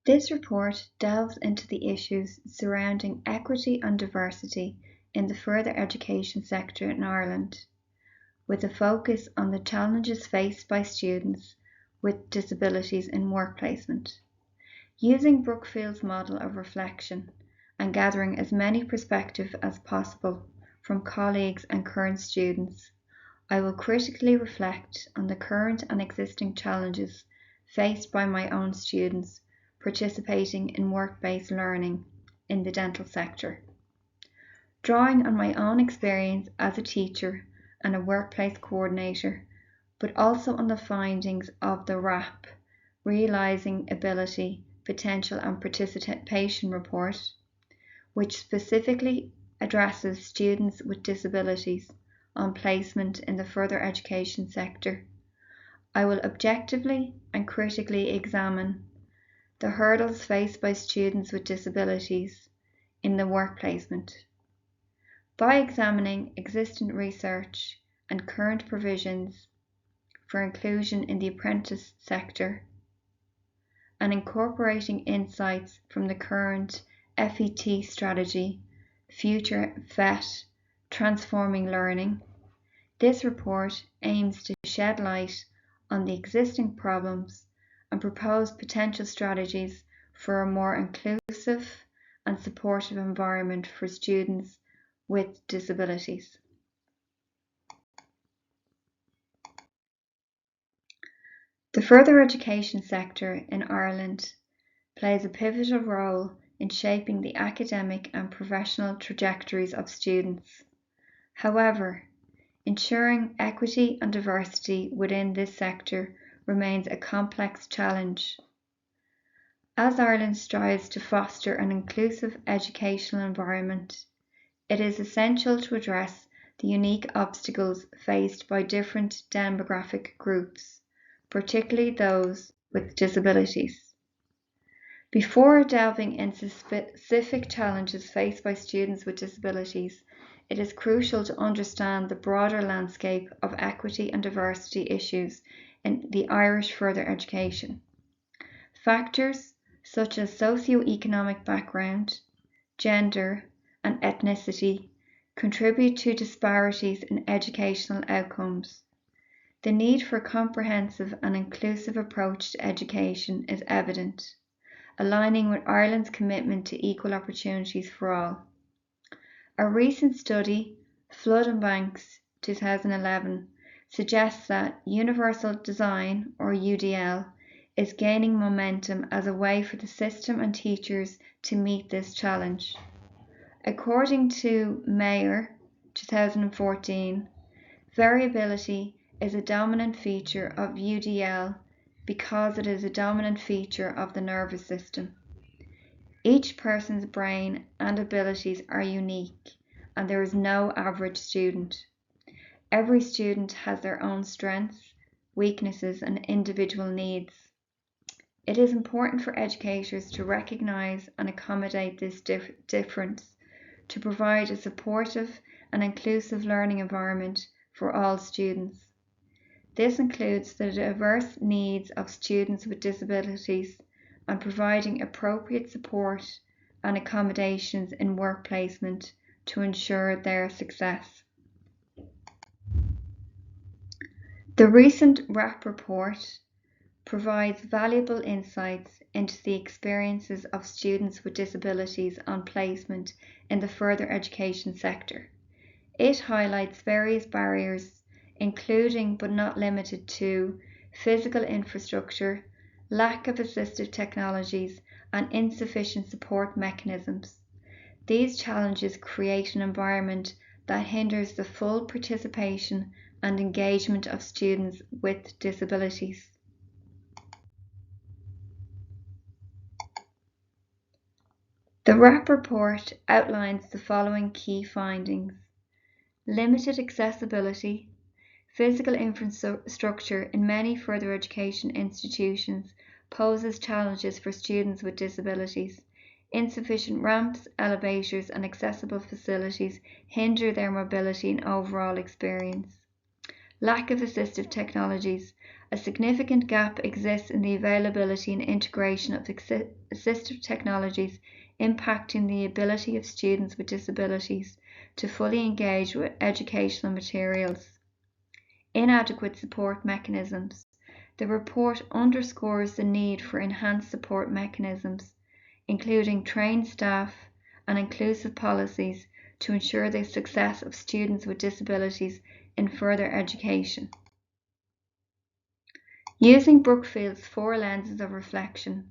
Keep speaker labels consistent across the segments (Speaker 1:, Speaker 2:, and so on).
Speaker 1: This report delves into the issues surrounding equity and diversity in the further education sector in Ireland, with a focus on the challenges faced by students with disabilities in work placement. Using Brookfield's model of reflection and gathering as many perspectives as possible from colleagues and current students, I will critically reflect on the current and existing challenges faced by my own students participating in work-based learning in the dental sector. Drawing on my own experience as a teacher and a workplace coordinator, but also on the findings of the RAP, Realising Ability, Potential and Participation report, which specifically addresses students with disabilities on placement in the further education sector, I will objectively and critically examine the hurdles faced by students with disabilities in the work placement. By examining existing research and current provisions for inclusion in the apprentice sector, and incorporating insights from the current FET strategy, Future VET, Transforming Learning, this report aims to shed light on the existing problems and propose potential strategies for a more inclusive and supportive environment for students with disabilities. The further education sector in Ireland plays a pivotal role in shaping the academic and professional trajectories of students. However, ensuring equity and diversity within this sector remains a complex challenge. As Ireland strives to foster an inclusive educational environment, it is essential to address the unique obstacles faced by different demographic groups, particularly those with disabilities. Before delving into specific challenges faced by students with disabilities, it is crucial to understand the broader landscape of equity and diversity issues in the Irish further education. Factors such as socio-economic background, gender, and ethnicity contribute to disparities in educational outcomes. The need for a comprehensive and inclusive approach to education is evident, aligning with Ireland's commitment to equal opportunities for all. A recent study, Flood and Banks 2011, suggests that universal design, or UDL, is gaining momentum as a way for the system and teachers to meet this challenge. According to Mayer 2014, variability is a dominant feature of UDL because it is a dominant feature of the nervous system. Each person's brain and abilities are unique, and there is no average student. Every student has their own strengths, weaknesses, and individual needs. It is important for educators to recognise and accommodate this difference, to provide a supportive and inclusive learning environment for all students. This includes the diverse needs of students with disabilities and providing appropriate support and accommodations in work placement to ensure their success. The recent RAP report provides valuable insights into the experiences of students with disabilities on placement in the further education sector. It highlights various barriers, including but not limited to physical infrastructure, lack of assistive technologies, and insufficient support mechanisms. These challenges create an environment that hinders the full participation and engagement of students with disabilities. The RAP report outlines the following key findings: limited accessibility. Physical infrastructure in many further education institutions poses challenges for students with disabilities. Insufficient ramps, elevators, and accessible facilities hinder their mobility and overall experience. lack of assistive technologies. A significant gap exists in the availability and integration of assistive technologies, impacting the ability of students with disabilities to fully engage with educational materials. Inadequate support mechanisms. The report underscores the need for enhanced support mechanisms, including trained staff and inclusive policies to ensure the success of students with disabilities in further education. Using Brookfield's 4 lenses of reflection,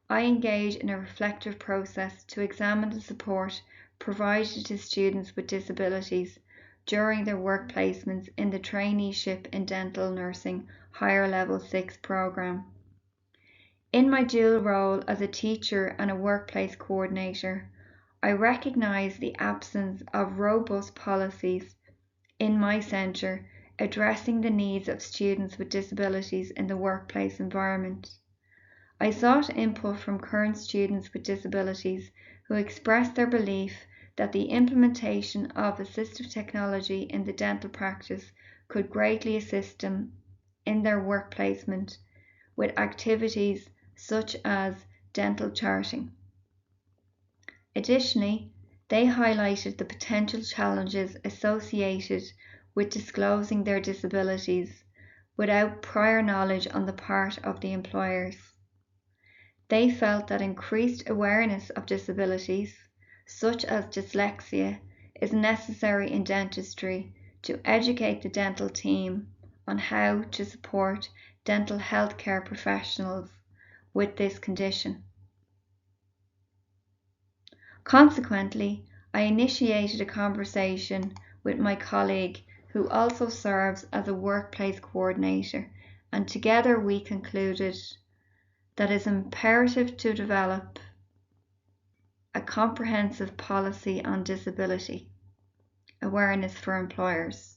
Speaker 1: I engage in a reflective process to examine the support provided to students with disabilities during their work placements in the Traineeship in Dental Nursing Higher Level 6 programme. In my dual role as a teacher and a workplace coordinator, I recognise the absence of robust policies in my centre addressing the needs of students with disabilities in the workplace environment. I sought input from current students with disabilities who expressed their belief that the implementation of assistive technology in the dental practice could greatly assist them in their work placement with activities such as dental charting. Additionally, they highlighted the potential challenges associated with disclosing their disabilities without prior knowledge on the part of the employers. They felt that increased awareness of disabilities, such as dyslexia, is necessary in dentistry to educate the dental team on how to support dental healthcare professionals with this condition. Consequently, I initiated a conversation with my colleague who also serves as a workplace coordinator, and together we concluded that it is imperative to develop a comprehensive policy on disability awareness for employers.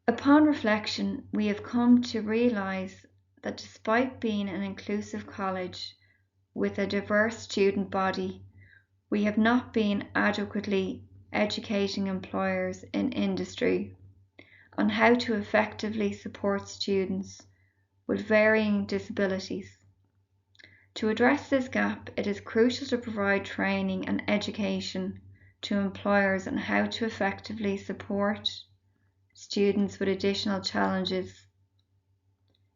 Speaker 1: Upon reflection, we have come to realise that despite being an inclusive college with a diverse student body, we have not been adequately educating employers in industry on how to effectively support students with varying disabilities. To address this gap, it is crucial to provide training and education to employers on how to effectively support students with additional challenges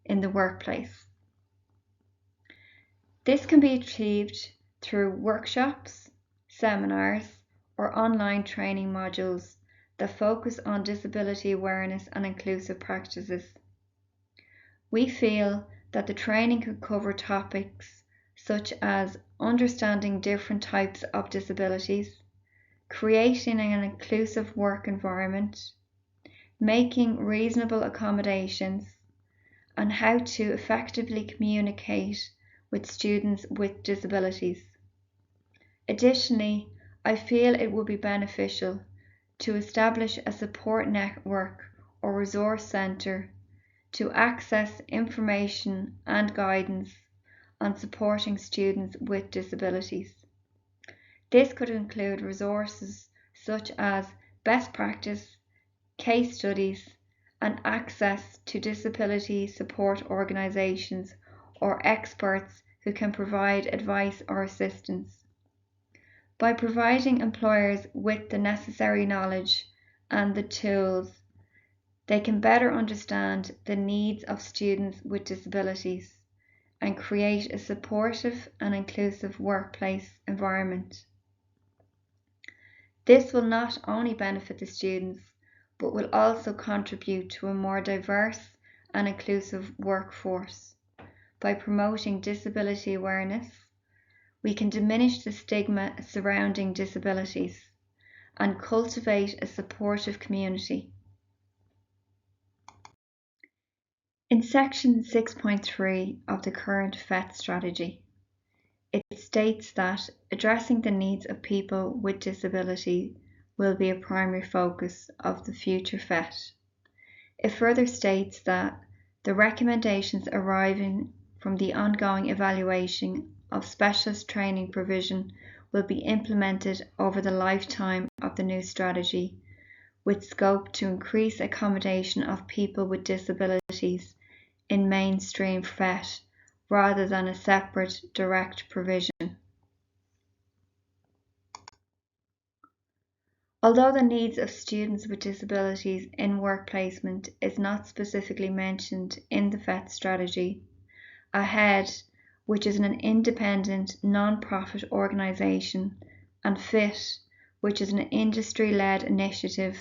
Speaker 1: in the workplace. This can be achieved through workshops, seminars, or online training modules that focus on disability awareness and inclusive practices. We feel that the training could cover topics such as understanding different types of disabilities, creating an inclusive work environment, making reasonable accommodations, and how to effectively communicate with students with disabilities. Additionally, I feel it would be beneficial to establish a support network or resource centre to access information and guidance on supporting students with disabilities. This could include resources such as best practice, case studies, and access to disability support organisations or experts who can provide advice or assistance. By providing employers with the necessary knowledge and the tools, they can better understand the needs of students with disabilities and create a supportive and inclusive workplace environment. This will not only benefit the students, but will also contribute to a more diverse and inclusive workforce. By promoting disability awareness, we can diminish the stigma surrounding disabilities and cultivate a supportive community. In section 6.3 of the current FET strategy, it states that addressing the needs of people with disability will be a primary focus of the future FET. It further states that the recommendations arising from the ongoing evaluation of specialist training provision will be implemented over the lifetime of the new strategy, with scope to increase accommodation of people with disabilities in mainstream FET rather than a separate direct provision. Although the needs of students with disabilities in work placement is not specifically mentioned in the FET strategy, AHEAD, which is an independent non-profit organisation, and FIT, which is an industry-led initiative,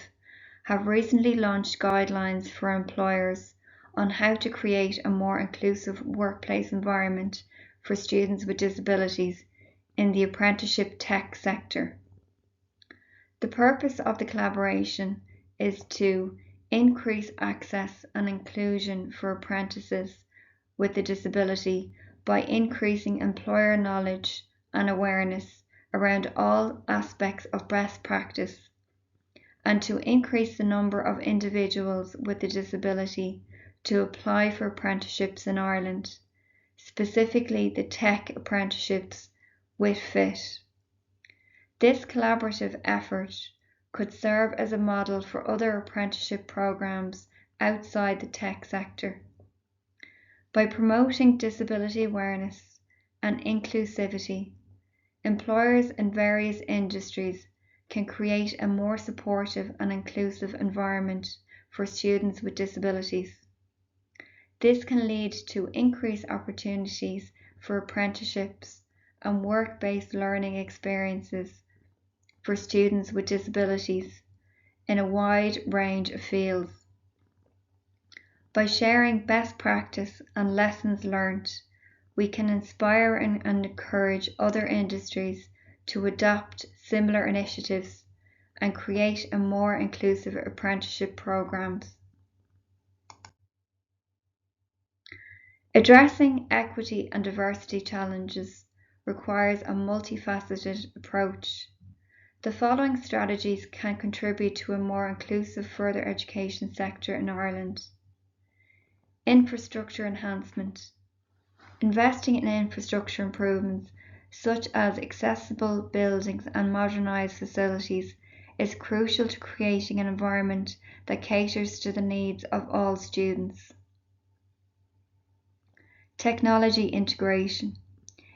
Speaker 1: have recently launched guidelines for employers on how to create a more inclusive workplace environment for students with disabilities in the apprenticeship tech sector. The purpose of the collaboration is to increase access and inclusion for apprentices with a disability by increasing employer knowledge and awareness around all aspects of best practice, and to increase the number of individuals with a disability to apply for apprenticeships in Ireland, specifically the tech apprenticeships with FIT. This collaborative effort could serve as a model for other apprenticeship programs outside the tech sector. By promoting disability awareness and inclusivity, employers in various industries can create a more supportive and inclusive environment for students with disabilities. This can lead to increased opportunities for apprenticeships and work-based learning experiences for students with disabilities in a wide range of fields. By sharing best practice and lessons learned, we can inspire and encourage other industries to adopt similar initiatives and create a more inclusive apprenticeship programs. Addressing equity and diversity challenges requires a multifaceted approach. The following strategies can contribute to a more inclusive further education sector in Ireland. Infrastructure enhancement. Investing in infrastructure improvements such as accessible buildings and modernised facilities is crucial to creating an environment that caters to the needs of all students. Technology integration.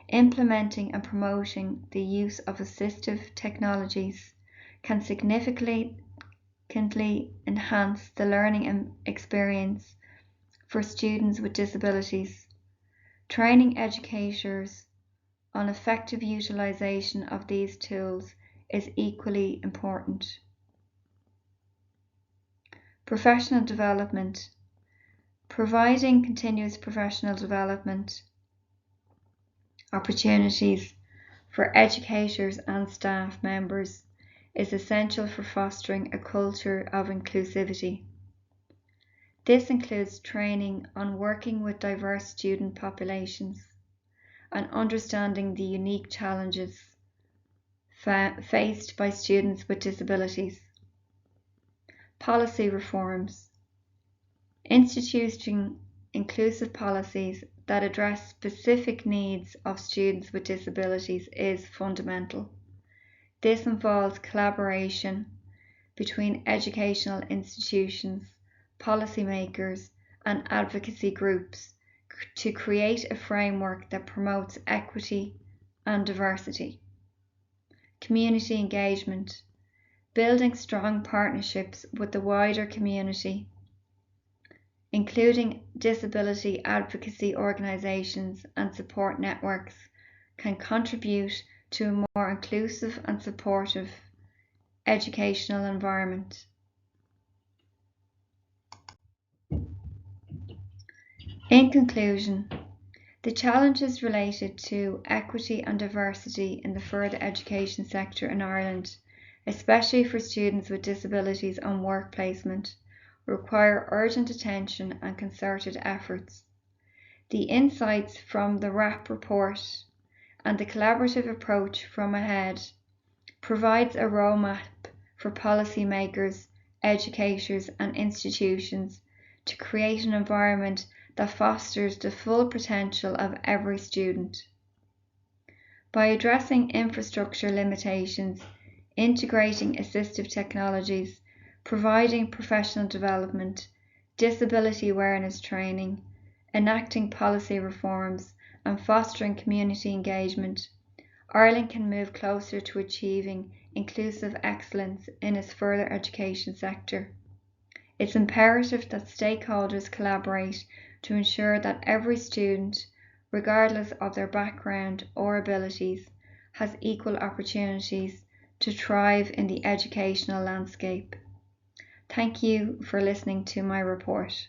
Speaker 1: Implementing and promoting the use of assistive technologies can significantly enhance the learning experience for students with disabilities. Training educators on effective utilisation of these tools is equally important. Professional development. Providing continuous professional development opportunities for educators and staff members is essential for fostering a culture of inclusivity. This includes training on working with diverse student populations and understanding the unique challenges faced by students with disabilities. Policy reforms. Instituting inclusive policies that address specific needs of students with disabilities is fundamental. This involves collaboration between educational institutions, policymakers, and advocacy groups to create a framework that promotes equity and diversity. Community engagement. Building strong partnerships with the wider community, including disability advocacy organisations and support networks, can contribute to a more inclusive and supportive educational environment. In conclusion, the challenges related to equity and diversity in the further education sector in Ireland, especially for students with disabilities on work placement, require urgent attention and concerted efforts. The insights from the RAP report and the collaborative approach from AHEAD provides a roadmap for policymakers, educators, and institutions to create an environment that fosters the full potential of every student. By addressing infrastructure limitations, integrating assistive technologies, providing professional development, disability awareness training, enacting policy reforms, and fostering community engagement, Ireland can move closer to achieving inclusive excellence in its further education sector. It's imperative that stakeholders collaborate to ensure that every student, regardless of their background or abilities, has equal opportunities to thrive in the educational landscape. Thank you for listening to my report.